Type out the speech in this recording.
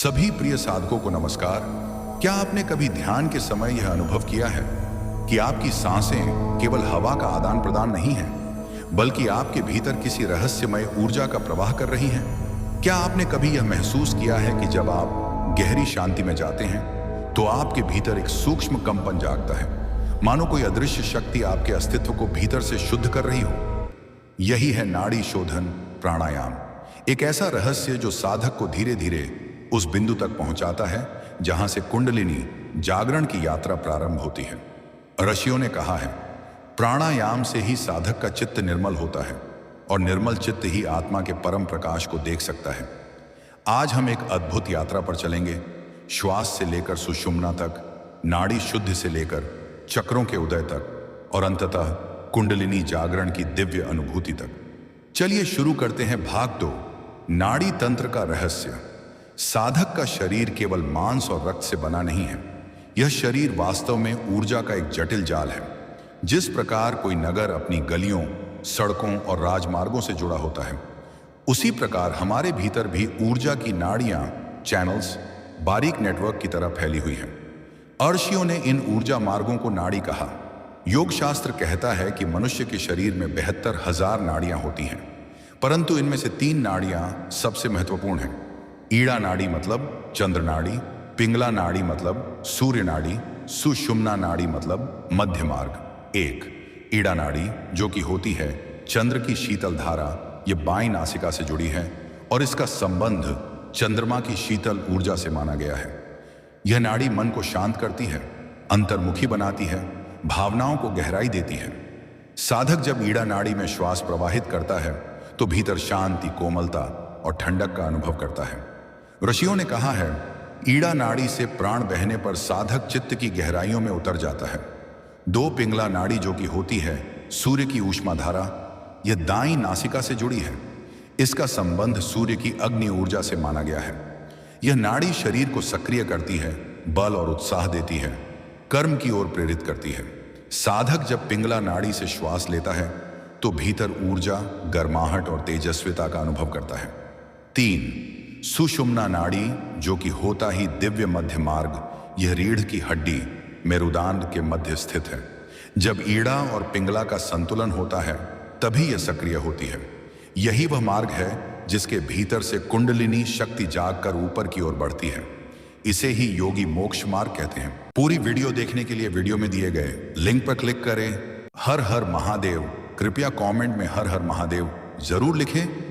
सभी प्रिय साधकों को नमस्कार। क्या आपने कभी ध्यान के समय यह अनुभव किया है कि आपकी सांसें केवल हवा का आदान प्रदान नहीं है, बल्कि आपके भीतर किसी रहस्यमय ऊर्जा का प्रवाह कर रही हैं? क्या आपने कभी यह महसूस किया है कि जब आप गहरी शांति में जाते हैं तो आपके भीतर एक सूक्ष्म कंपन जागता है, मानो कोई अदृश्य शक्ति आपके अस्तित्व को भीतर से शुद्ध कर रही हो? यही है नाड़ी शोधन प्राणायाम, एक ऐसा रहस्य जो साधक को धीरे धीरे उस बिंदु तक पहुंचाता है जहां से कुंडलिनी जागरण की यात्रा प्रारंभ होती है। ऋषियों ने कहा है, प्राणायाम से ही साधक का चित्त निर्मल होता है और निर्मल चित्त ही आत्मा के परम प्रकाश को देख सकता है। आज हम एक अद्भुत यात्रा पर चलेंगे, श्वास से लेकर सुषुम्ना तक, नाड़ी शुद्धि से लेकर चक्रों के उदय तक और अंततः कुंडलिनी जागरण की दिव्य अनुभूति तक। चलिए शुरू करते हैं भाग 2, नाड़ी तंत्र का रहस्य। साधक का शरीर केवल मांस और रक्त से बना नहीं है, यह शरीर वास्तव में ऊर्जा का एक जटिल जाल है। जिस प्रकार कोई नगर अपनी गलियों, सड़कों और राजमार्गों से जुड़ा होता है, उसी प्रकार हमारे भीतर भी ऊर्जा की नाड़ियां, चैनल्स, बारीक नेटवर्क की तरह फैली हुई हैं। ऋषियों ने इन ऊर्जा मार्गों को नाड़ी कहा। योग शास्त्र कहता है कि मनुष्य के शरीर में 72,000 नाड़ियां होती हैं, परंतु इनमें से 3 नाड़ियां सबसे महत्वपूर्ण हैं। ईड़ा नाड़ी मतलब चंद्र नाड़ी, पिंगला नाड़ी मतलब सूर्य नाड़ी, सुषुम्ना नाड़ी मतलब मध्य मार्ग। एक ईड़ा नाड़ी जो कि होती है चंद्र की शीतल धारा, ये बाईं नासिका से जुड़ी है और इसका संबंध चंद्रमा की शीतल ऊर्जा से माना गया है। यह नाड़ी मन को शांत करती है, अंतर्मुखी बनाती है, भावनाओं को गहराई देती है। साधक जब ईड़ा नाड़ी में श्वास प्रवाहित करता है तो भीतर शांति, कोमलता और ठंडक का अनुभव करता है। ऋषियों ने कहा है, ईड़ा नाड़ी से प्राण बहने पर साधक चित्त की गहराइयों में उतर जाता है। 2 पिंगला नाड़ी जो कि होती है सूर्य की ऊष्मा धारा, यह दाईं नासिका से जुड़ी है। इसका संबंध सूर्य की अग्नि ऊर्जा से माना गया है। यह नाड़ी शरीर को सक्रिय करती है, बल और उत्साह देती है, कर्म की ओर प्रेरित करती है। साधक जब पिंगला नाड़ी से श्वास लेता है तो भीतर ऊर्जा, गर्माहट और तेजस्विता का अनुभव करता है। 3 सुषुम्ना नाड़ी जो कि होता ही दिव्य मध्य मार्ग, यह रीढ़ की हड्डी, मेरुदंड के मध्य स्थित है। जब ईड़ा और पिंगला का संतुलन होता है तभी यह सक्रिय होती है। यही वह मार्ग है जिसके भीतर से कुंडलिनी शक्ति जागकर ऊपर की ओर बढ़ती है। इसे ही योगी मोक्ष मार्ग कहते हैं। पूरी वीडियो देखने के लिए वीडियो में दिए गए लिंक पर क्लिक करें। हर हर महादेव। कृपया कमेंट में हर हर महादेव जरूर लिखें।